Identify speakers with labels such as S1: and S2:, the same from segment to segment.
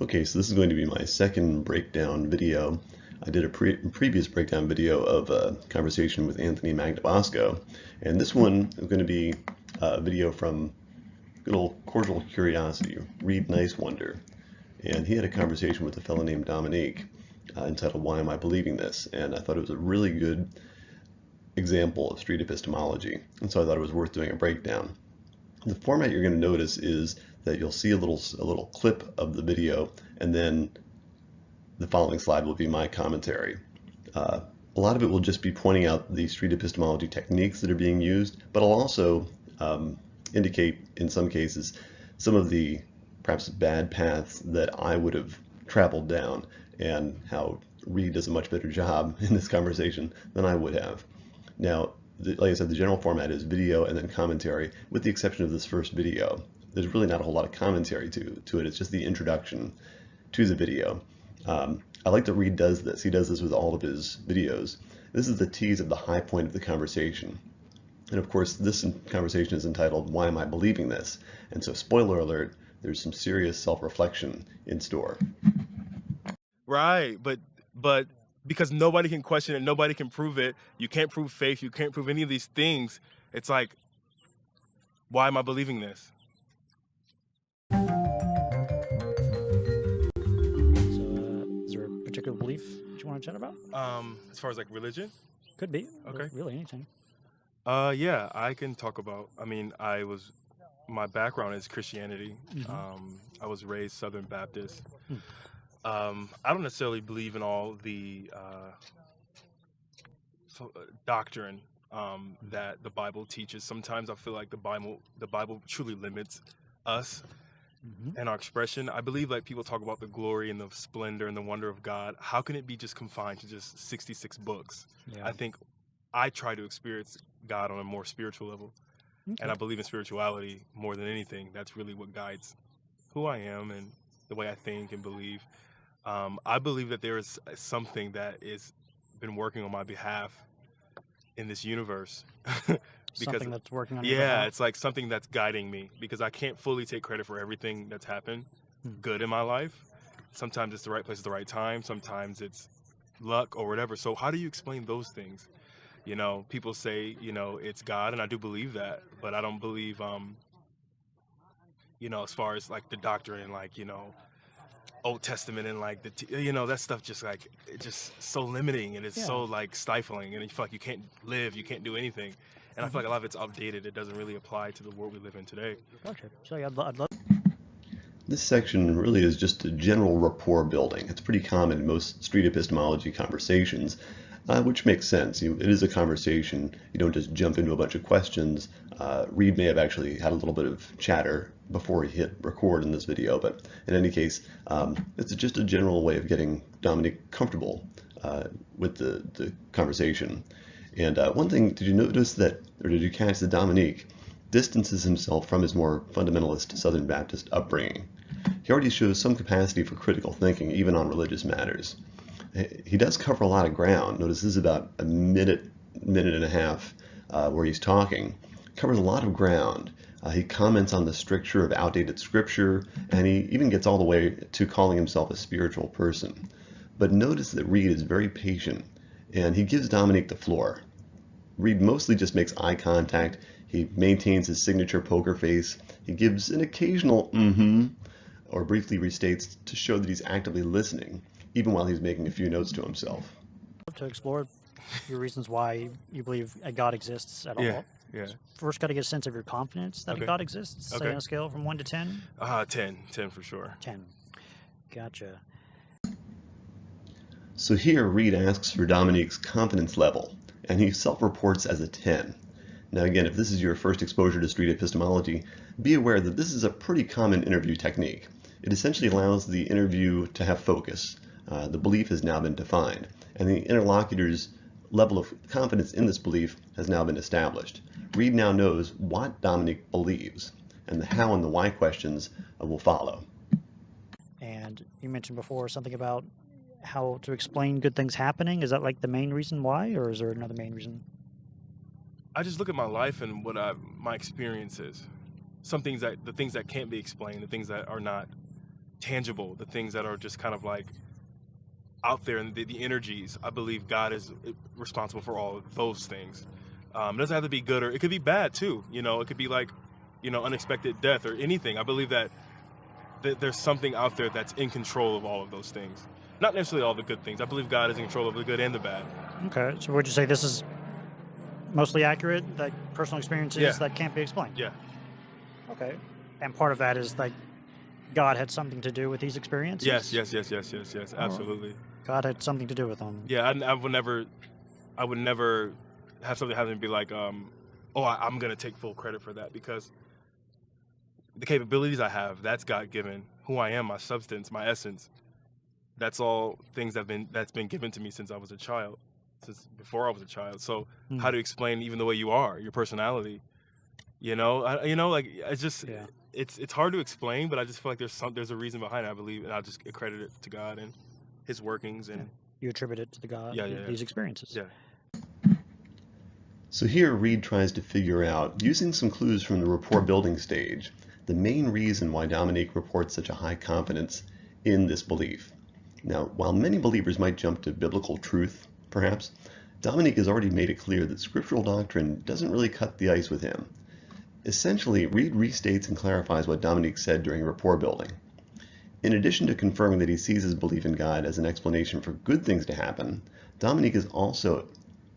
S1: Okay, so this is going to be my second breakdown video. I did a previous breakdown video of a conversation with Anthony Magnabosco, and this one is going to be a video from good old Cordial Curiosity, Read Nice Wonder. And he had a conversation with a fellow named Dominique entitled Why Am I Believing This? And I thought it was a really good example of street epistemology, and so I thought it was worth doing a breakdown. The format you're going to notice is that you'll see a little clip of the video, and then the following slide will be my commentary. A lot of it will just be pointing out the street epistemology techniques that are being used, but I'll also indicate, in some cases, some of the perhaps bad paths that I would have traveled down, and how Reed does a much better job in this conversation than I would have. Now, like I said, the general format is video and then commentary, with the exception of this first video. There's really not a whole lot of commentary to it. It's just the introduction to the video. I like that Reed does this. He does this with all of his videos. This is the tease of the high point of the conversation. And of course, this conversation is entitled, Why Am I Believing This? And so, spoiler alert, there's some serious self-reflection in store.
S2: Right, but because nobody can question it, nobody can prove it. You can't prove faith, you can't prove any of these things. It's like, why am I believing this?
S3: So, is there a particular belief that you want to chat about?
S2: As far as like religion?
S3: Could be.
S2: Okay.
S3: Really, anything.
S2: Yeah, I can talk about, my background is Christianity. I was raised Southern Baptist. I don't necessarily believe in all the doctrine that the Bible teaches. Sometimes I feel like the Bible truly limits us and our expression. I believe like people talk about the glory and the splendor and the wonder of God. How can it be just confined to just 66 books?
S3: Yeah.
S2: I think I try to experience God on a more spiritual level.
S3: Okay.
S2: And I believe in spirituality more than anything. That's really what guides who I am and the way I think and believe. I believe that there is something that is been working on my behalf in this universe.
S3: Something that's working on your behalf.
S2: Yeah, it's like something that's guiding me, because I can't fully take credit for everything that's happened good in my life. Sometimes it's the right place at the right time. Sometimes it's luck or whatever. So how do you explain those things? You know, people say, you know, it's God, and I do believe that, but I don't believe, you know, as far as like the doctrine, like, you know, Old Testament and like you know, that stuff just like, it's just so limiting, and it's so like stifling, and you feel like you can't live, you can't do anything. And I feel like a lot of it's outdated. It doesn't really apply to the world we live in today.
S3: Gotcha. So yeah, I'd love.
S1: This section really is just a general rapport building. It's pretty common in most street epistemology conversations, which makes sense. It is a conversation. You don't just jump into a bunch of questions. Reed may have actually had a little bit of chatter before he hit record in this video, but in any case, it's just a general way of getting Dominique comfortable with the conversation. And one thing, did you notice that, or did you catch that Dominique distances himself from his more fundamentalist Southern Baptist upbringing? He already shows some capacity for critical thinking, even on religious matters. He does cover a lot of ground. Notice this is about a minute and a half where he's talking. Covers a lot of ground. He comments on the stricture of outdated scripture, and he even gets all the way to calling himself a spiritual person. But notice that Reed is very patient, and he gives Dominique the floor. Reed mostly just makes eye contact. He maintains his signature poker face. He gives an occasional or briefly restates to show that he's actively listening, even while he's making a few notes to himself.
S3: To explore your reasons why you believe a God exists at all.
S2: Yeah.
S3: First, got to get a sense of your confidence that a God exists. Say on a scale from 1 to 10.
S2: 10 for sure.
S3: 10. Gotcha.
S1: So here, Reed asks for Dominique's confidence level, and he self-reports as a 10. Now again, if this is your first exposure to street epistemology, be aware that this is a pretty common interview technique. It essentially allows the interview to have focus. The belief has now been defined, and the interlocutor's level of confidence in this belief has now been established. Reed now knows what Dominique believes, and the how and the why questions will follow.
S3: And you mentioned before something about how to explain good things happening. Is that like the main reason why, or is there another main reason?
S2: I just look at my life and what my experience is. The things that can't be explained, the things that are not tangible, the things that are just kind of like out there, and the energies. I believe God is responsible for all of those things. It doesn't have to be good, or it could be bad too. It could be like, unexpected death or anything. I believe that there's something out there that's in control of all of those things. Not necessarily all the good things. I believe God is in control of the good and the bad.
S3: Okay, so would you say this is mostly accurate, like personal experiences
S2: Yeah.
S3: that can't be explained?
S2: Yeah.
S3: Okay. And part of that is like God had something to do with these experiences?
S2: Yes. Absolutely.
S3: God had something to do with them.
S2: Yeah, I would never have something happen and be like, I'm going to take full credit for that, because the capabilities I have, that's God-given. Who I am, my substance, my essence, that's all things that's been given to me since I was a child, since before I was a child. So how to explain even the way you are, your personality, like it's just, it's hard to explain, but I just feel like there's a reason behind it, I believe, and I'll just accredit it to God and his workings. And
S3: you attribute it to the God, these experiences.
S2: Yeah.
S1: So here Reed tries to figure out, using some clues from the rapport building stage, the main reason why Dominique reports such a high confidence in this belief. Now, while many believers might jump to biblical truth, perhaps, Dominique has already made it clear that scriptural doctrine doesn't really cut the ice with him. Essentially, Reed restates and clarifies what Dominique said during rapport building. In addition to confirming that he sees his belief in God as an explanation for good things to happen, Dominique is also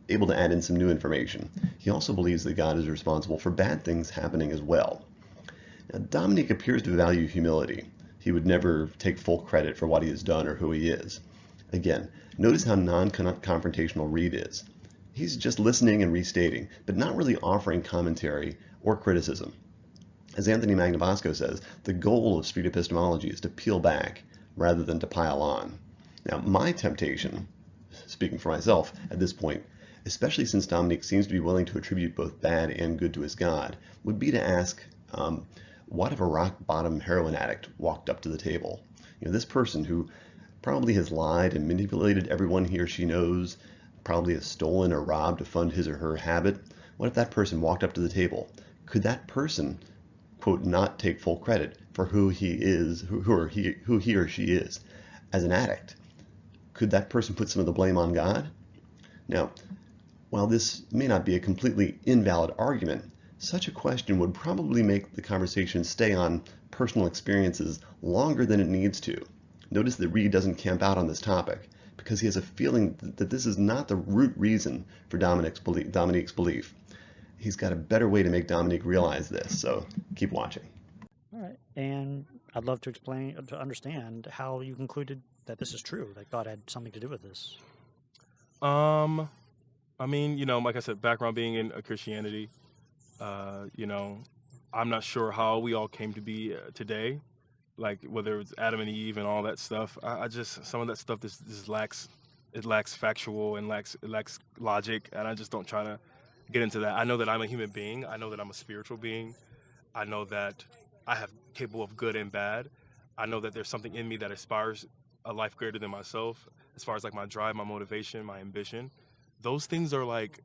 S1: able to add in some new information. He also believes that God is responsible for bad things happening as well. Now, Dominique appears to value humility. He would never take full credit for what he has done or who he is. Again, notice how non-confrontational Reed is. He's just listening and restating, but not really offering commentary or criticism. As Anthony Magnabosco says, the goal of street epistemology is to peel back rather than to pile on. Now, my temptation, speaking for myself at this point, especially since Dominique seems to be willing to attribute both bad and good to his God, would be to ask, what if a rock-bottom heroin addict walked up to the table? This person who probably has lied and manipulated everyone he or she knows, probably has stolen or robbed to fund his or her habit. What if that person walked up to the table? Could that person, quote, not take full credit for who he is, who he or she is as an addict? Could that person put some of the blame on God? Now, while this may not be a completely invalid argument, such a question would probably make the conversation stay on personal experiences longer than it needs to. Notice that Reed doesn't camp out on this topic because he has a feeling that this is not the root reason for Dominique's belief. He's got a better way to make Dominique realize this, so keep watching.
S3: All right, and I'd love to understand how you concluded that this is true, that God had something to do with this.
S2: I mean, like I said, background being in Christianity, I'm not sure how we all came to be today, like whether it's Adam and Eve and all that stuff. I just, some of that stuff just lacks factual and lacks logic, and I just don't try to get into that. I know that I'm a human being. I know that I'm a spiritual being. I know that I have capable of good and bad. I know that there's something in me that aspires a life greater than myself, as far as like my drive, my motivation, my ambition. Those things are like,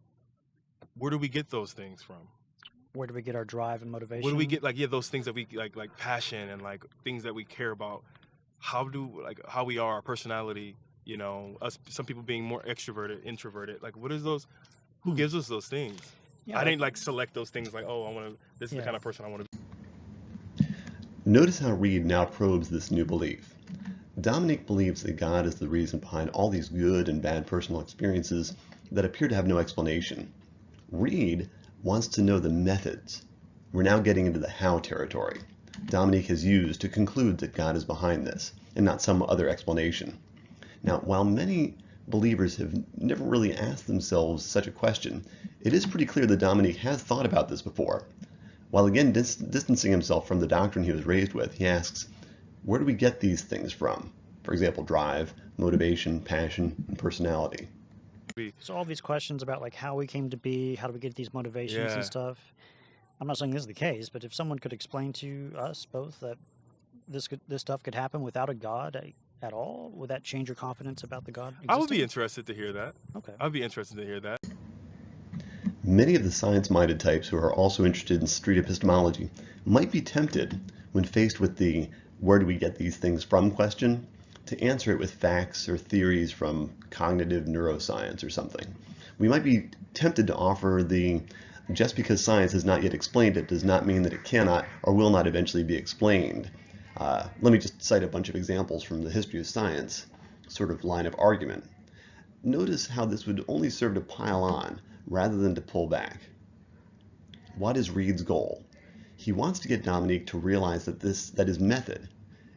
S2: where do we get those things from?
S3: Where do we get our drive and motivation?
S2: Where do we get those things that we like passion and like things that we care about? How we are, our personality, us, some people being more extroverted, introverted. Like, what is those? Who gives us those things? Yeah, I didn't select those things like, oh, this is the kind of person I want to be.
S1: Notice how Reed now probes this new belief. Dominique believes that God is the reason behind all these good and bad personal experiences that appear to have no explanation. Reed wants to know the methods. We're now getting into the how territory Dominique has used to conclude that God is behind this, and not some other explanation. Now, while many believers have never really asked themselves such a question, it is pretty clear that Dominique has thought about this before. While again distancing himself from the doctrine he was raised with, he asks, where do we get these things from? For example, drive, motivation, passion, and personality.
S3: So all these questions about like how we came to be, how do we get these motivations and stuff. I'm not saying this is the case, but if someone could explain to us both that this stuff could happen without a God at all, would that change your confidence about the God existing?
S2: I would be interested to hear that.
S3: Okay.
S2: I'd be interested to hear that.
S1: Many of the science-minded types who are also interested in street epistemology might be tempted when faced with the where do we get these things from question to answer it with facts or theories from cognitive neuroscience or something. We might be tempted to offer the just because science has not yet explained it does not mean that it cannot or will not eventually be explained. Let me just cite a bunch of examples from the history of science, sort of line of argument. Notice how this would only serve to pile on rather than to pull back. What is Reid's goal? He wants to get Dominique to realize that his method,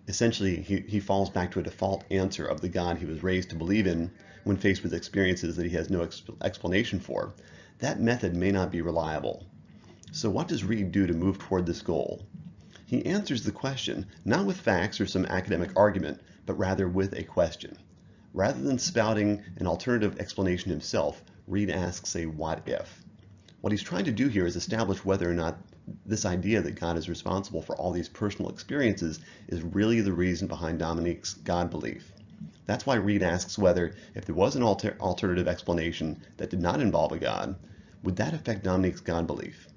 S1: essentially he falls back to a default answer of the God he was raised to believe in when faced with experiences that he has no explanation for. That method may not be reliable. So what does Reid do to move toward this goal? He answers the question, not with facts or some academic argument, but rather with a question. Rather than spouting an alternative explanation himself, Reid asks a what if. What he's trying to do here is establish whether or not this idea that God is responsible for all these personal experiences is really the reason behind Dominique's God belief. That's why Reid asks whether, if there was an alternative explanation that did not involve a God, would that affect Dominique's God belief?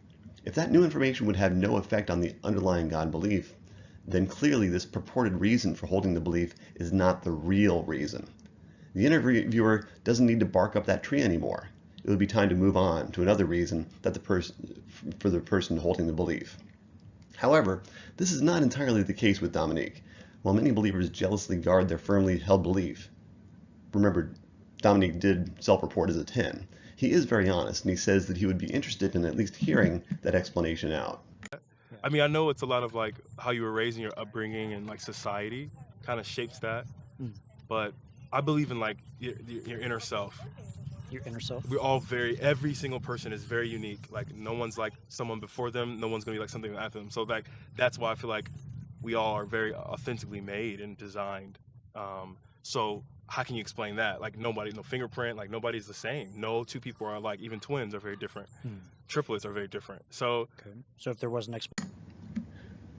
S1: If that new information would have no effect on the underlying God belief, then clearly this purported reason for holding the belief is not the real reason. The interviewer doesn't need to bark up that tree anymore. It would be time to move on to another reason that for the person holding the belief. However, this is not entirely the case with Dominique. While many believers jealously guard their firmly held belief, remember, Dominique did self-report as a 10. He is very honest, and he says that he would be interested in at least hearing that explanation out.
S2: I mean, I know it's a lot of like how you were raised in your upbringing and like society kind of shapes that, but I believe in like your inner self.
S3: Your inner self?
S2: We're all every single person is very unique. Like no one's like someone before them, no one's gonna be like something after them. So like that's why I feel like we all are very authentically made and designed. So how can you explain that? Like no fingerprint, like nobody's the same. No two people are alike. Even twins are very different. Triplets are very different. So
S3: if there was an explanation.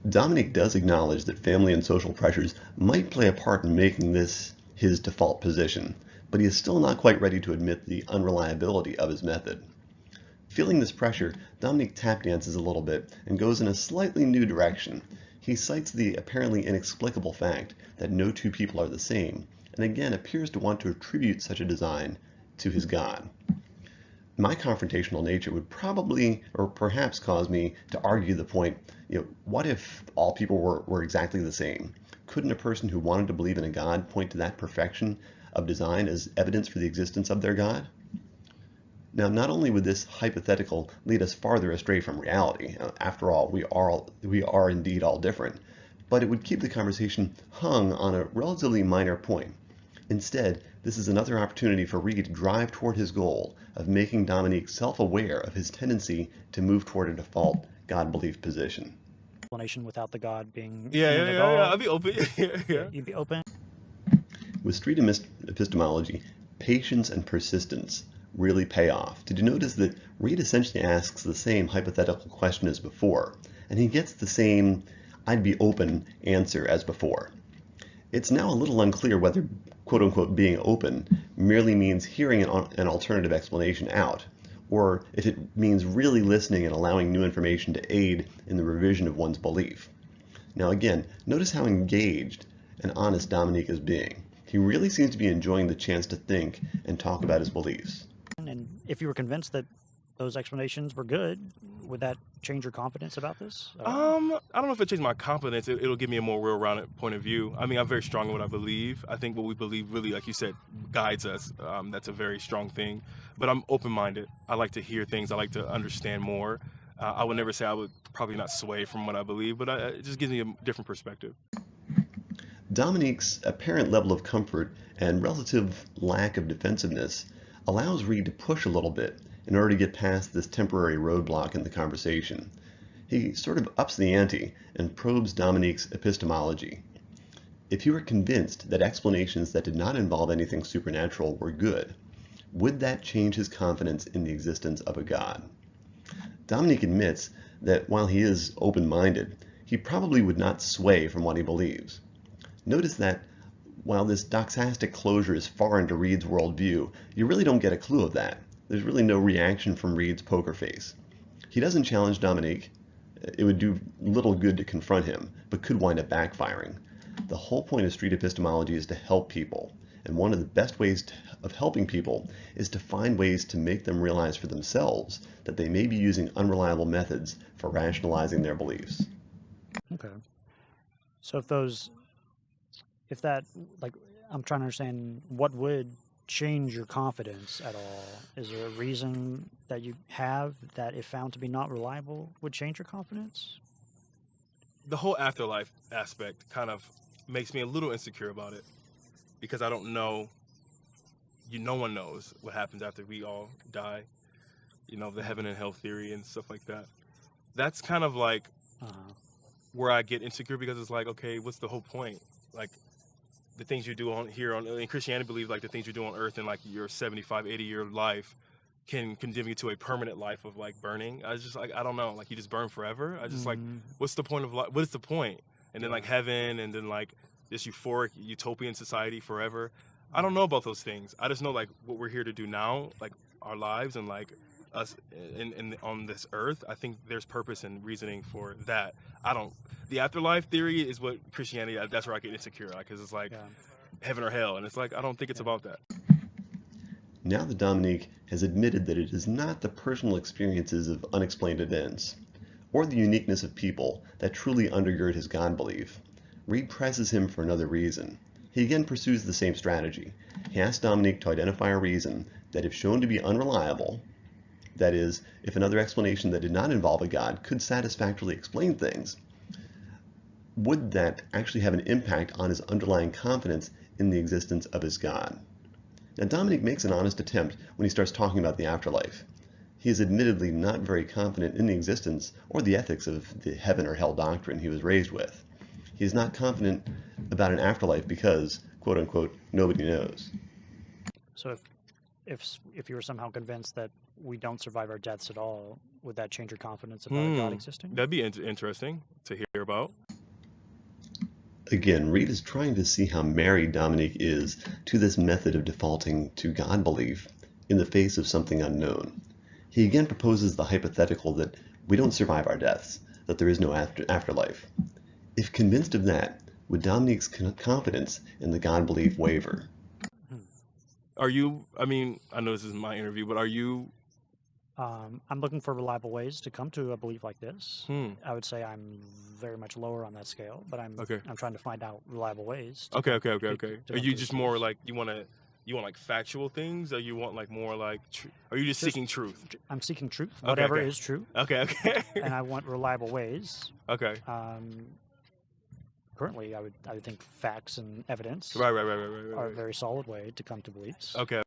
S1: Dominique does acknowledge that family and social pressures might play a part in making this his default position, but he is still not quite ready to admit the unreliability of his method. Feeling this pressure, Dominique tap dances a little bit and goes in a slightly new direction. He cites the apparently inexplicable fact that no two people are the same, and again appears to want to attribute such a design to his God. My confrontational nature would probably, or perhaps cause me to argue the point, what if all people were exactly the same? Couldn't a person who wanted to believe in a God point to that perfection of design as evidence for the existence of their God? Now, not only would this hypothetical lead us farther astray from reality, after all, we are indeed all different, but it would keep the conversation hung on a relatively minor point. Instead, this is another opportunity for Reid to drive toward his goal of making Dominique self-aware of his tendency to move toward a default God belief position.
S3: Explanation without the God being
S2: yeah, I'd be open. yeah.
S3: You'd be open.
S1: With street epistemology, patience and persistence really pay off. Did you notice that Reid essentially asks the same hypothetical question as before, and he gets the same "I'd be open" answer as before? It's now a little unclear whether quote-unquote being open merely means hearing an alternative explanation out, or if it means really listening and allowing new information to aid in the revision of one's belief. Now again, notice how engaged and honest Dominique is being. He really seems to be enjoying the chance to think and talk about his beliefs.
S3: And if you were convinced that those explanations were good, would that change your confidence about this?
S2: I don't know if it changed my confidence. It'll give me a more well-rounded point of view. I mean, I'm very strong in what I believe. I think what we believe really, like you said, guides us. That's a very strong thing. But I'm open-minded. I like to hear things. I like to understand more. I would never say I would probably not sway from what I believe, but it just gives me a different perspective.
S1: Dominique's apparent level of comfort and relative lack of defensiveness allows Reid to push a little bit in order to get past this temporary roadblock in the conversation. He sort of ups the ante and probes Dominique's epistemology. If he were convinced that explanations that did not involve anything supernatural were good, would that change his confidence in the existence of a God? Dominique admits that while he is open-minded, he probably would not sway from what he believes. Notice that while this doxastic closure is foreign to Reid's worldview, you really don't get a clue of that. There's really no reaction from Reid's poker face. He doesn't challenge Dominique, it would do little good to confront him, but could wind up backfiring. The whole point of street epistemology is to help people, and one of the best ways of helping people is to find ways to make them realize for themselves that they may be using unreliable methods for rationalizing their beliefs.
S3: Okay. So if that, like, I'm trying to understand what would change your confidence at all. Is there a reason that you have that, if found to be not reliable, would change your confidence?
S2: The whole afterlife aspect kind of makes me a little insecure about it, because I don't know, no one knows what happens after we all die, the heaven and hell theory and stuff like that. That's kind of like where I get insecure, because it's like, okay, what's the whole point? Like, the things you do in Christianity, believe like the things you do on earth in like your 75, 80-year life can condemn you to a permanent life of like burning. I was just like, I don't know, like you just burn forever. I just like, what's the point of life? What is the point? And then like heaven, and then like this euphoric utopian society forever. I don't know about those things. I just know like what we're here to do now, like our lives and like us in on this earth. I think there's purpose and reasoning for that. The afterlife theory is what Christianity, that's where I get insecure, because it's like heaven or hell, and it's like, I don't think it's about that.
S1: Now that Dominique has admitted that it is not the personal experiences of unexplained events, or the uniqueness of people that truly undergird his God belief, Reid presses him for another reason. He again pursues the same strategy. He asks Dominique to identify a reason that, if shown to be unreliable, that is, if another explanation that did not involve a God could satisfactorily explain things, would that actually have an impact on his underlying confidence in the existence of his God? Now, Dominique makes an honest attempt when he starts talking about the afterlife. He is admittedly not very confident in the existence or the ethics of the heaven or hell doctrine he was raised with. He is not confident about an afterlife because, quote unquote, nobody knows.
S3: So if you were somehow convinced that we don't survive our deaths at all, would that change your confidence about a God existing?
S2: That'd be interesting to hear about.
S1: Again, Reid is trying to see how married Dominique is to this method of defaulting to God belief in the face of something unknown. He again proposes the hypothetical that we don't survive our deaths, that there is no afterlife. If convinced of that, would Dominique's confidence in the God belief waver?
S2: Are you, I know this is my interview, but are you...
S3: I'm looking for reliable ways to come to a belief like this. I would say I'm very much lower on that scale, but I'm trying to find out reliable ways.
S2: Okay. Are you just more like, you want like factual things, or you want like more like, are you just seeking truth?
S3: I'm seeking truth, whatever is true.
S2: Okay.
S3: And I want reliable ways.
S2: Okay.
S3: Currently, I would think facts and evidence
S2: Right.
S3: are a very solid way to come to beliefs.
S2: Okay.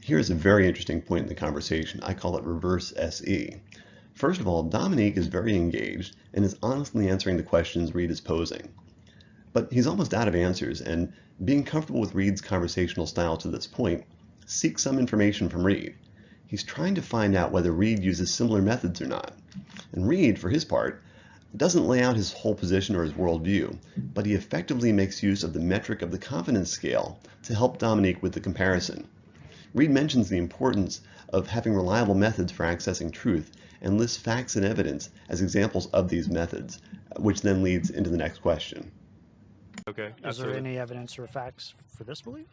S1: Here's a very interesting point in the conversation. I call it reverse SE. First of all, Dominique is very engaged and is honestly answering the questions Reid is posing. But he's almost out of answers, and being comfortable with Reid's conversational style to this point, seeks some information from Reid. He's trying to find out whether Reid uses similar methods or not. And Reid, for his part, doesn't lay out his whole position or his worldview, but he effectively makes use of the metric of the confidence scale to help Dominique with the comparison. Reid mentions the importance of having reliable methods for accessing truth and lists facts and evidence as examples of these methods, which then leads into the next question.
S2: Okay.
S3: Is there any evidence or facts for this belief?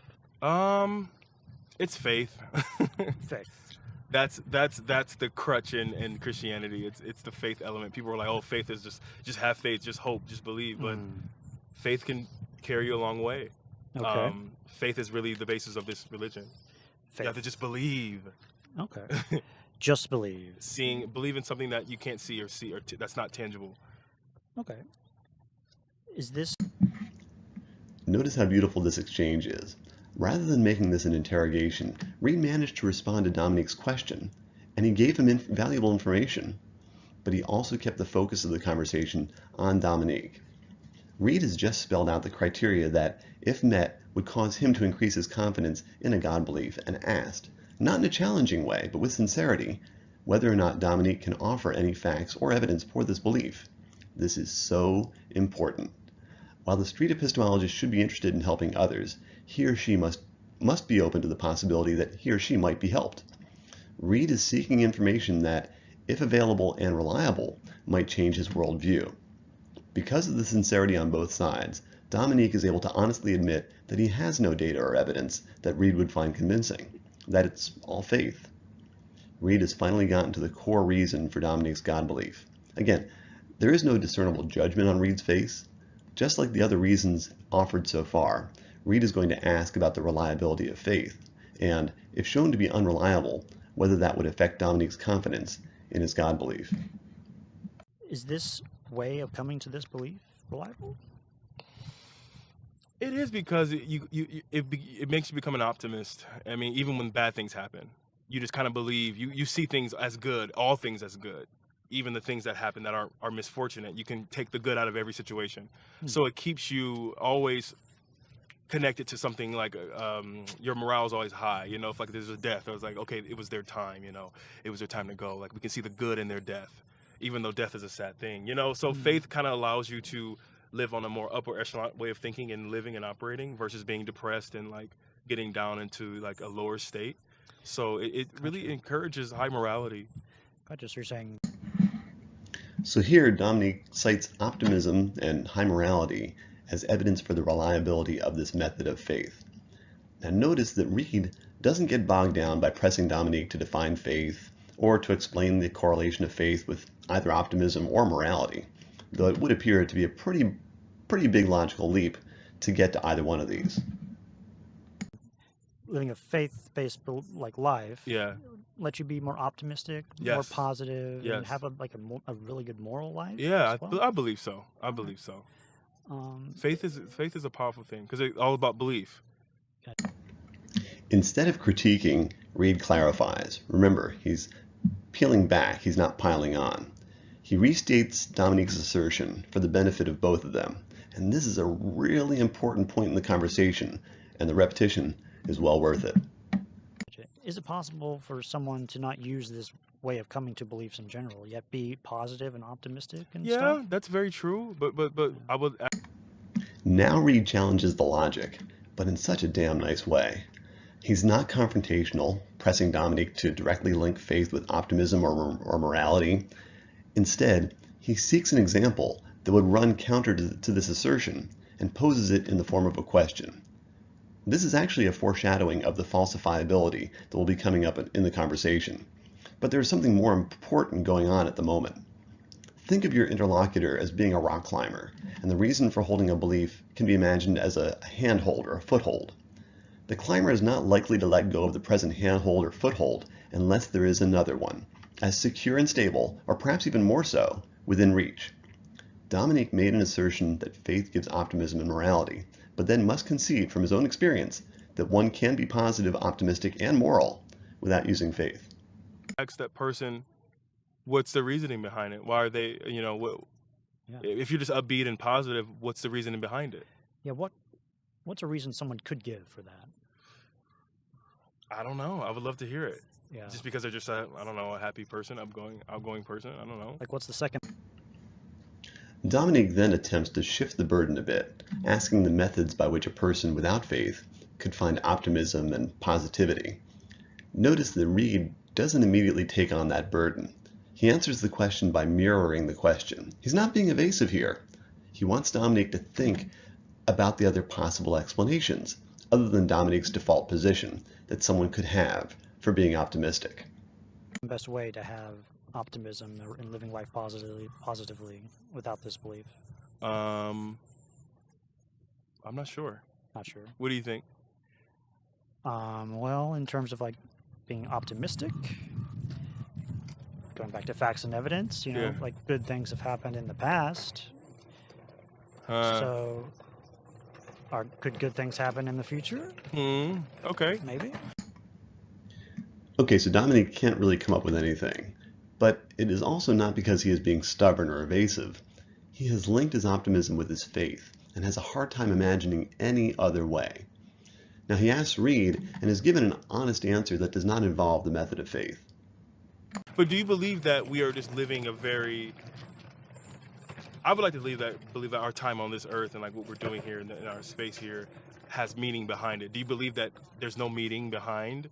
S2: It's faith.
S3: Faith.
S2: That's the crutch in Christianity. It's the faith element. People are like, oh, faith is just have faith, just hope, just believe. But faith can carry you a long way.
S3: Okay.
S2: Faith is really the basis of this religion.
S3: Faith.
S2: You have to just believe.
S3: Okay. Just believe.
S2: Believe in something that you can't see or that's not tangible.
S3: Okay. Is this...
S1: Notice how beautiful this exchange is. Rather than making this an interrogation, Reid managed to respond to Dominique's question, and he gave him valuable information. But he also kept the focus of the conversation on Dominique. Reid has just spelled out the criteria that, if met, would cause him to increase his confidence in a God belief, and asked, not in a challenging way, but with sincerity, whether or not Dominique can offer any facts or evidence for this belief. This is so important. While the street epistemologist should be interested in helping others, he or she must be open to the possibility that he or she might be helped. Reid is seeking information that, if available and reliable, might change his worldview. Because of the sincerity on both sides, Dominique is able to honestly admit that he has no data or evidence that Reed would find convincing, that it's all faith. Reed has finally gotten to the core reason for Dominique's God belief. Again, there is no discernible judgment on Reed's face. Just like the other reasons offered so far, Reed is going to ask about the reliability of faith, and, if shown to be unreliable, whether that would affect Dominique's confidence in his God belief.
S3: Is this way of coming to this belief reliable?
S2: It is, because it makes you become an optimist. I mean, even when bad things happen, you just kind of believe, you see things as good, all things as good. Even the things that happen that are misfortunate, you can take the good out of every situation. So it keeps you always connected to something, like your morale is always high. You know, if like there's a death, I was like, okay, it was their time, you know, it was their time to go. Like, we can see the good in their death, even though death is a sad thing, you know. So faith kind of allows you to live on a more upper echelon way of thinking and living and operating, versus being depressed and like getting down into like a lower state. So it really encourages high morality.
S3: Gotcha. So you're saying.
S1: So here, Dominique cites optimism and high morality as evidence for the reliability of this method of faith. Now notice that Reed doesn't get bogged down by pressing Dominique to define faith or to explain the correlation of faith with either optimism or morality, though it would appear to be a pretty big logical leap to get to either one of these.
S3: Living a faith-based life,
S2: Yeah.
S3: let you be more optimistic, more
S2: Yes.
S3: positive, and
S2: Yes.
S3: have a really good moral life.
S2: Yeah,
S3: as well?
S2: I believe so. I believe so. Faith is a powerful thing, because it's all about belief.
S1: Instead of critiquing, Reed clarifies. Remember, he's peeling back, he's not piling on. He restates Dominique's assertion for the benefit of both of them, and this is a really important point in the conversation, and the repetition is well worth it.
S3: Is it possible for someone to not use this way of coming to beliefs in general, yet be positive and optimistic and
S2: Yeah,
S3: stuff?
S2: that's very true. But I would.
S1: Now Reed challenges the logic, but in such a damn nice way. He's not confrontational, pressing Dominique to directly link faith with optimism or morality. Instead, he seeks an example that would run counter to this assertion and poses it in the form of a question. This is actually a foreshadowing of the falsifiability that will be coming up in the conversation. But there's something more important going on at the moment. Think of your interlocutor as being a rock climber, and the reason for holding a belief can be imagined as a handhold or a foothold. The climber is not likely to let go of the present handhold or foothold unless there is another one, as secure and stable, or perhaps even more so, within reach. Dominique made an assertion that faith gives optimism and morality, but then must concede from his own experience that one can be positive, optimistic, and moral without using faith.
S2: Ask that person, what's the reasoning behind it? Why are they, you know, if you're just upbeat and positive, what's the reasoning behind it?
S3: Yeah, what's a reason someone could give for that?
S2: I don't know. I would love to hear it.
S3: Yeah.
S2: Just because they're just a happy person, outgoing person. I don't know.
S3: Like, what's the second?
S1: Dominique then attempts to shift the burden a bit, asking the methods by which a person without faith could find optimism and positivity. Notice that Reed doesn't immediately take on that burden. He answers the question by mirroring the question. He's not being evasive here. He wants Dominique to think about the other possible explanations, other than Dominique's default position that someone could have for being optimistic.
S3: The best way to have optimism and living life positively without this belief?
S2: I'm not sure.
S3: Not sure.
S2: What do you think?
S3: Well, in terms of like being optimistic, going back to facts and evidence, you know,
S2: Yeah.
S3: like good things have happened in the past. So, could good things happen in the future?
S2: Okay.
S3: Maybe.
S1: Okay, so Dominique can't really come up with anything, but it is also not because he is being stubborn or evasive. He has linked his optimism with his faith and has a hard time imagining any other way. Now he asks Reed and is given an honest answer that does not involve the method of faith.
S2: But do you believe that we are just living I would like to believe that our time on this earth and like what we're doing here in our space here has meaning behind it. Do you believe that there's no meaning behind?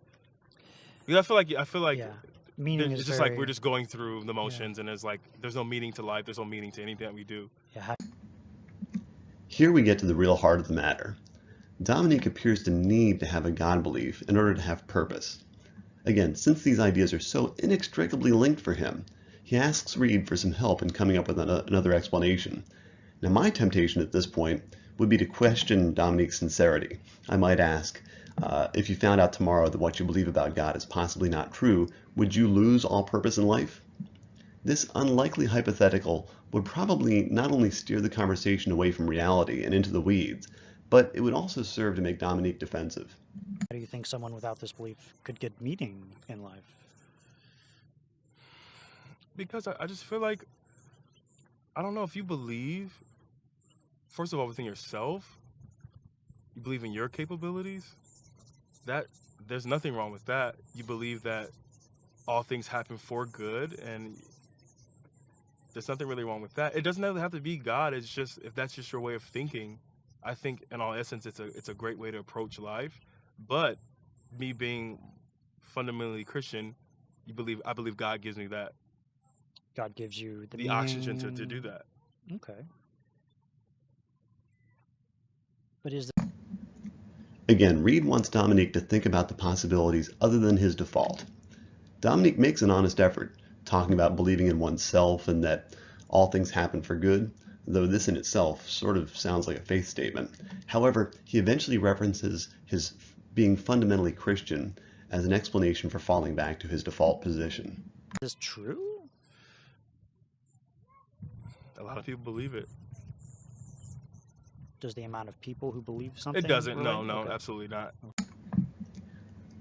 S2: Because I feel like
S3: Yeah. meaning is
S2: It's just
S3: very,
S2: like we're just going through the motions, and there's no meaning to life. There's no meaning to anything that we do.
S3: yeah,
S1: Here we get to the real heart of the matter. Dominique appears to need to have a God belief in order to have purpose. Again, since these ideas are so inextricably linked for him, he asks Reed for some help in coming up with another explanation. Now, my temptation at this point would be to question Dominique's sincerity. I might ask, if you found out tomorrow that what you believe about God is possibly not true, would you lose all purpose in life? This unlikely hypothetical would probably not only steer the conversation away from reality and into the weeds, but it would also serve to make Dominique defensive.
S3: how do you think someone without this belief could get meaning in life?
S2: Because I just feel like, I don't know, if you believe, first of all, within yourself, you believe in your capabilities, that there's nothing wrong with that. You believe that all things happen for good, and there's nothing really wrong with that. It doesn't have to be God. It's just, if that's just your way of thinking, I think in all essence it's a great way to approach life. But me being fundamentally Christian, I believe God gives me that.
S3: God gives you the
S2: The oxygen to do that.
S3: Okay. But is
S1: Again, Reed wants Dominique to think about the possibilities other than his default. Dominique makes an honest effort, talking about believing in oneself and that all things happen for good, though this in itself sort of sounds like a faith statement. However, he eventually references his being fundamentally Christian as an explanation for falling back to his default position.
S3: this true?
S2: A lot of people believe it.
S3: Does the amount of people who believe something?
S2: It doesn't.
S3: relate?
S2: No,
S3: Okay.
S2: absolutely not.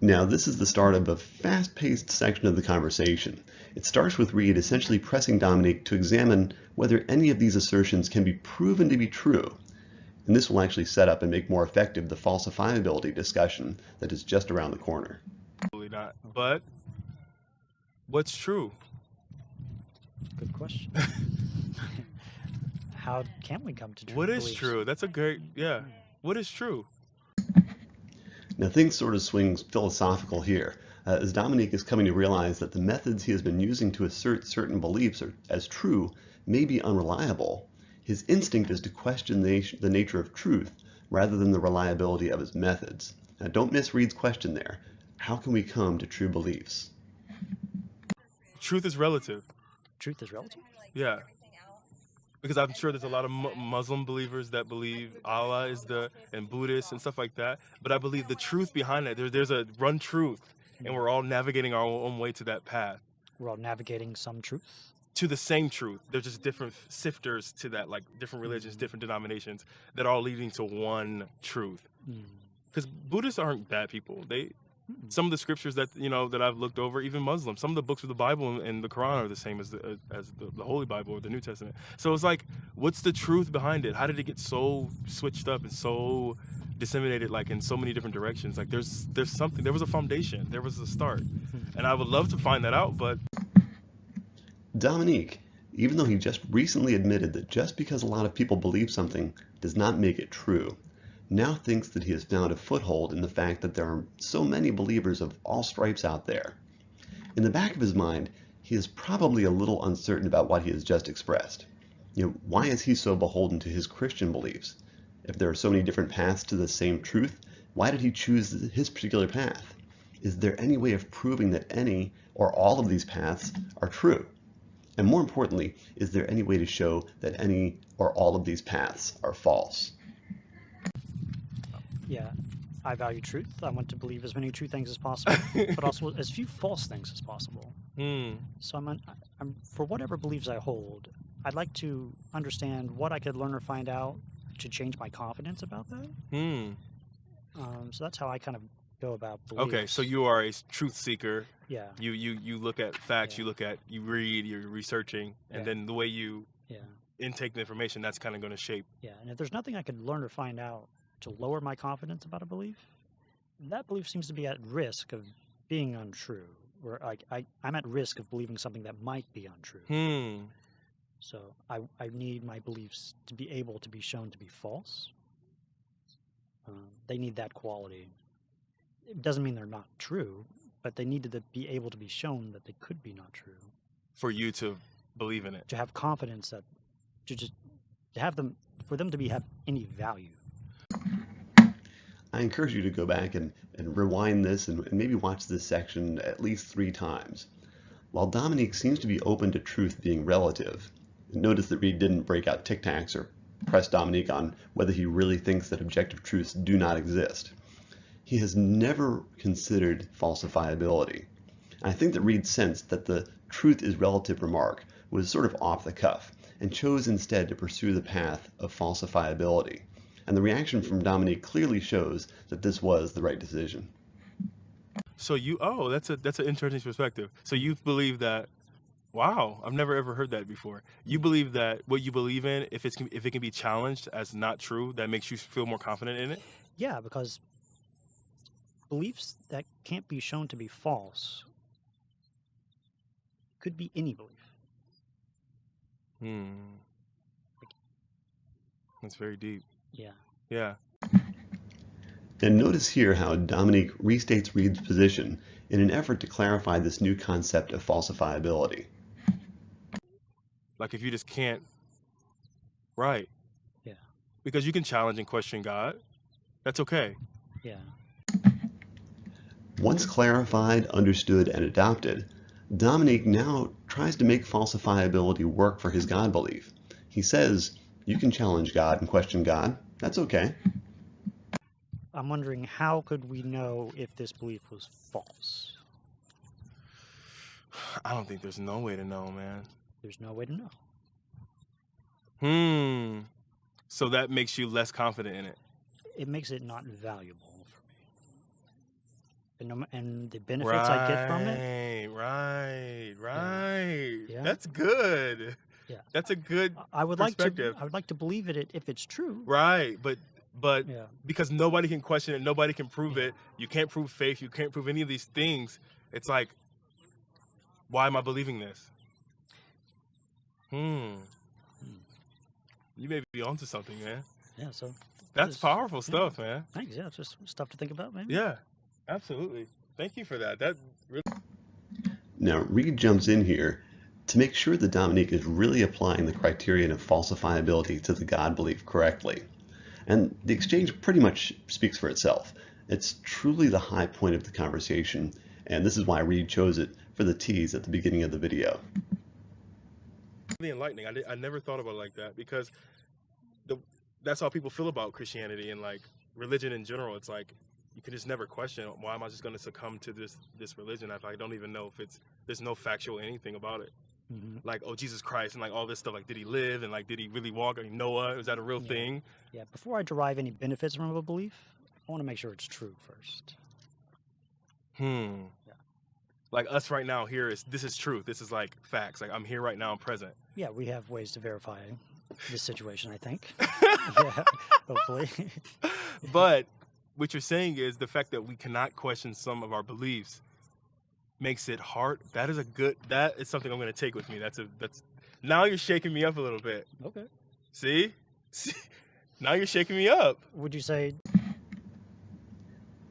S1: Now, this is the start of a fast-paced section of the conversation. It starts with Reed essentially pressing Dominique to examine whether any of these assertions can be proven to be true. And this will actually set up and make more effective the falsifiability discussion that is just around the corner.
S2: Absolutely not. But what's true?
S3: Good question. How can we come to true
S2: What is
S3: beliefs?
S2: true? That's a great, yeah. What is true?
S1: Now things sort of swing philosophical here, as Dominique is coming to realize that the methods he has been using to assert certain beliefs as true may be unreliable. His instinct is to question the nature of truth rather than the reliability of his methods. Now don't miss Reed's question there. How can we come to true beliefs?
S2: Truth is relative.
S3: Truth is relative.
S2: Yeah. Because I'm sure there's a lot of Muslim believers that believe Allah is and Buddhists and stuff like that. But I believe the truth behind that, there's a one truth, and we're all navigating our own way to that path.
S3: We're all navigating some truth.
S2: To the same truth. There's just different sifters to that, like different religions, different denominations that are all leading to one truth. Because Buddhists aren't bad people. Some of the scriptures that that I've looked over, even Muslims, some of the books of the Bible and the Quran are the same as the Holy Bible or the New Testament. So it's like, what's the truth behind it? How did it get so switched up and so disseminated, like in so many different directions? Like there's something. There was a foundation. There was a start, and I would love to find that out. But
S1: Dominique, even though he just recently admitted that just because a lot of people believe something does not make it true, now thinks that he has found a foothold in the fact that there are so many believers of all stripes out there. In the back of his mind, he is probably a little uncertain about what he has just expressed. Why is he so beholden to his Christian beliefs? If there are so many different paths to the same truth, why did he choose his particular path? Is there any way of proving that any or all of these paths are true? And more importantly, is there any way to show that any or all of these paths are false?
S3: Yeah, I value truth. I want to believe as many true things as possible, but also as few false things as possible. So I'm for whatever beliefs I hold, I'd like to understand what I could learn or find out to change my confidence about that. So that's how I kind of go about beliefs.
S2: okay, so you are a truth seeker.
S3: Yeah.
S2: You look at facts.
S3: Yeah.
S2: You read. You're researching, and then the way you
S3: Yeah.
S2: intake the information, that's kind of going to shape.
S3: Yeah, and if there's nothing I could learn or find out to lower my confidence about a belief, that belief seems to be at risk of being untrue, or I'm at risk of believing something that might be untrue. So I need my beliefs to be able to be shown to be false. They need that quality. It doesn't mean they're not true, but they needed to be able to be shown that they could be not true.
S2: For you to believe in it.
S3: To have confidence that, to have them, for them to have any value.
S1: I encourage you to go back and rewind this and maybe watch this section at least 3 times. While Dominique seems to be open to truth being relative, notice that Reed didn't break out Tic Tacs or press Dominique on whether he really thinks that objective truths do not exist. He has never considered falsifiability. And I think that Reed sensed that the truth is relative remark was sort of off the cuff and chose instead to pursue the path of falsifiability. And the reaction from Dominique clearly shows that this was the right decision.
S2: So that's an interesting perspective. So you believe that, wow, I've never ever heard that before. You believe that what you believe in, if it can be challenged as not true, that makes you feel more confident in it?
S3: Yeah, because beliefs that can't be shown to be false could be any belief.
S2: That's very deep.
S3: Yeah.
S2: Yeah.
S1: And notice here how Dominique restates Reed's position in an effort to clarify this new concept of falsifiability.
S2: Like if you just can't, right.
S3: Yeah.
S2: Because you can challenge and question God. That's okay.
S3: Yeah.
S1: Once clarified, understood, and adopted, Dominique now tries to make falsifiability work for his God belief. He says, you can challenge God and question God. That's okay.
S3: I'm wondering, how could we know if this belief was false?
S2: I don't think there's no way to know, man.
S3: There's no way to know.
S2: So that makes you less confident in it.
S3: It makes it not valuable for me. And the benefits I get from it.
S2: Right.
S3: Yeah.
S2: That's good.
S3: Yeah.
S2: That's a good
S3: I would
S2: perspective.
S3: like to believe it if it's true.
S2: Right, but
S3: Yeah.
S2: because nobody can question it, nobody can prove it. You can't prove faith. You can't prove any of these things. It's like, why am I believing this? You may be onto something, man.
S3: Yeah. So
S2: that's powerful stuff, man.
S3: Thanks. Yeah, it's just stuff to think about, maybe.
S2: Yeah, absolutely. Thank you for that. That really.
S1: Now, Reed jumps in here to make sure that Dominique is really applying the criterion of falsifiability to the God belief correctly. And the exchange pretty much speaks for itself. It's truly the high point of the conversation, and this is why Reed chose it for the tease at the beginning of the video.
S2: Really enlightening. I never thought about it like that, because that's how people feel about Christianity and like religion in general. It's like you can just never question, why am I just going to succumb to this religion if I don't even know if there's no factual anything about it. Like, oh, Jesus Christ and like all this stuff, like did he live and like did he really walk? Like Noah, was that a real thing?
S3: Yeah, before I derive any benefits from a belief, I want to make sure it's true first.
S2: Yeah. Like us right now here, this is truth. This is like facts. Like I'm here right now, I'm present.
S3: Yeah, we have ways to verify this situation, I think. Yeah, hopefully.
S2: But what you're saying is the fact that we cannot question some of our beliefs makes it hard. That is something I'm going to take with me. Now you're shaking me up a little bit.
S3: Okay.
S2: See? Now you're shaking me up.
S3: Would you say?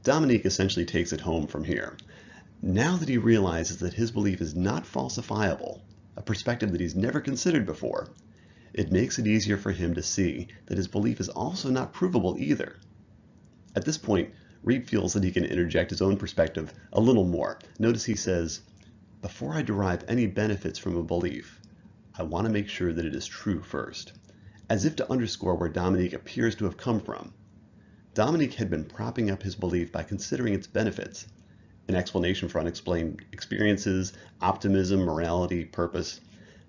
S1: Dominique essentially takes it home from here. Now that he realizes that his belief is not falsifiable, a perspective that he's never considered before, it makes it easier for him to see that his belief is also not provable either. At this point, Reed feels that he can interject his own perspective a little more. Notice he says, before I derive any benefits from a belief, I want to make sure that it is true first, as if to underscore where Dominique appears to have come from. Dominique had been propping up his belief by considering its benefits, an explanation for unexplained experiences, optimism, morality, purpose.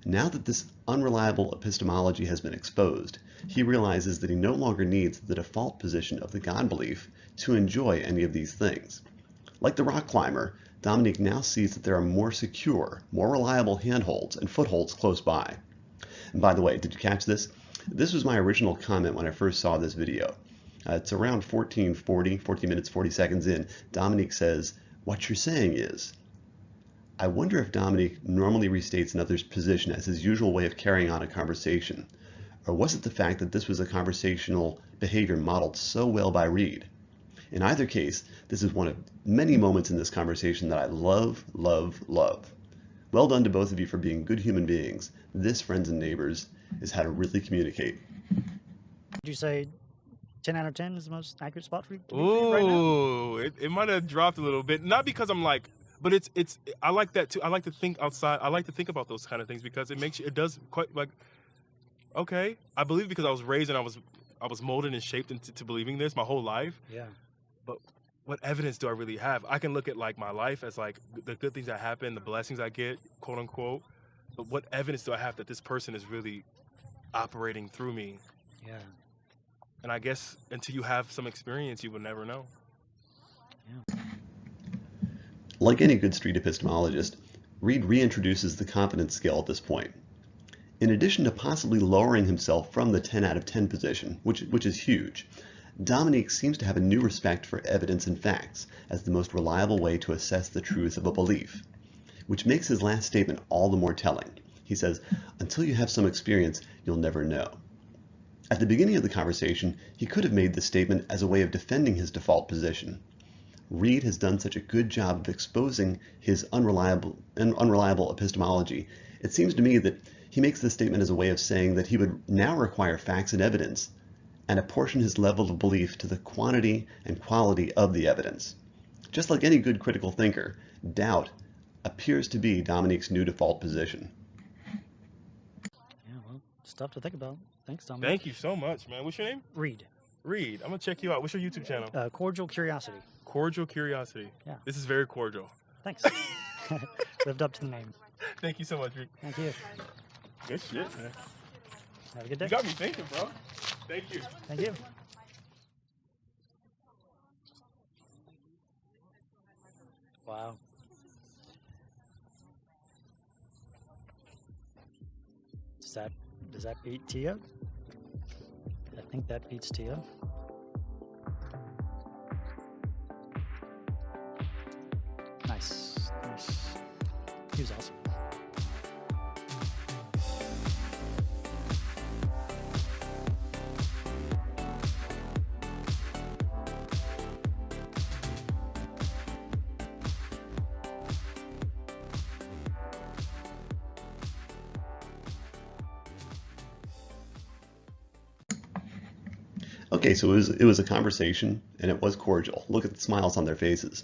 S1: Now that this unreliable epistemology has been exposed, he realizes that he no longer needs the default position of the God belief to enjoy any of these things. Like the rock climber, Dominique now sees that there are more secure, more reliable handholds and footholds close by. And by the way, did you catch this? This was my original comment when I first saw this video. It's around 14 minutes, 40 seconds in. Dominique says, what you're saying is, I wonder if Dominique normally restates another's position as his usual way of carrying on a conversation, or was it the fact that this was a conversational behavior modeled so well by Reed? In either case, this is one of many moments in this conversation that I love, love, love. Well done to both of you for being good human beings. This, friends and neighbors, is how to really communicate.
S3: Would you say 10 out of 10 is the most accurate spot for you to be for you right now?
S2: Ooh, it might have dropped a little bit. Not because I'm like, but it's I like that too. I like to think outside. I like to think about those kind of things because it makes you, it does quite like, okay, I believe because I was raised and I was molded and shaped into believing this my whole life.
S3: Yeah.
S2: But what evidence do I really have? I can look at like my life as like the good things that happen, the blessings I get, quote unquote. But what evidence do I have that this person is really operating through me?
S3: Yeah.
S2: And I guess until you have some experience, you will never know.
S3: Yeah.
S1: Like any good street epistemologist, Reed reintroduces the confidence scale at this point. In addition to possibly lowering himself from the 10 out of 10 position, which is huge, Dominique seems to have a new respect for evidence and facts as the most reliable way to assess the truth of a belief, which makes his last statement all the more telling. He says, until you have some experience, you'll never know. At the beginning of the conversation, he could have made this statement as a way of defending his default position. Reed has done such a good job of exposing his unreliable epistemology. It seems to me that he makes this statement as a way of saying that he would now require facts and evidence and apportion his level of belief to the quantity and quality of the evidence. Just like any good critical thinker, doubt appears to be Dominique's new default position.
S3: Yeah, well, stuff to think about. Thanks, Dominic.
S2: Thank you so much, man. What's your name?
S3: Reed.
S2: Reed. I'm gonna check you out. What's your YouTube channel?
S3: Cordial Curiosity.
S2: Cordial Curiosity.
S3: Yeah.
S2: This is very cordial.
S3: Thanks. Lived up to the name.
S2: Thank you so much, Reed.
S3: Thank you.
S2: Good shit, man.
S3: Have a good day.
S2: You got me thinking, bro. Thank you.
S3: Thank you. Wow. Does that beat Tia? I think that beats Tia. Nice. Nice. He was awesome.
S1: Okay, so it was a conversation, and it was cordial. Look at the smiles on their faces.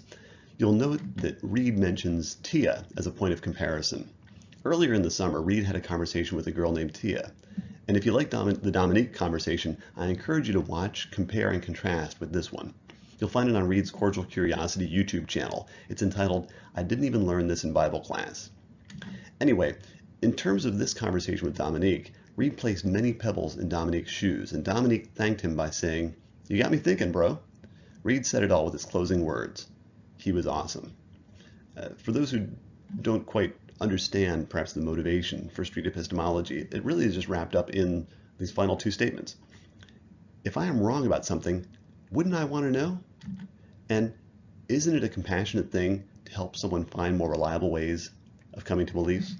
S1: You'll note that Reed mentions Tia as a point of comparison. Earlier in the summer, Reed had a conversation with a girl named Tia. And if you like the Dominique conversation, I encourage you to watch, compare, and contrast with this one. You'll find it on Reed's Cordial Curiosity YouTube channel. It's entitled, I Didn't Even Learn This in Bible Class. Anyway, in terms of this conversation with Dominique, Reed placed many pebbles in Dominique's shoes, and Dominique thanked him by saying, "You got me thinking, bro." Reed said it all with his closing words. He was awesome. For those who don't quite understand perhaps the motivation for street epistemology, it really is just wrapped up in these final two statements. If I am wrong about something, wouldn't I want to know? And isn't it a compassionate thing to help someone find more reliable ways of coming to beliefs?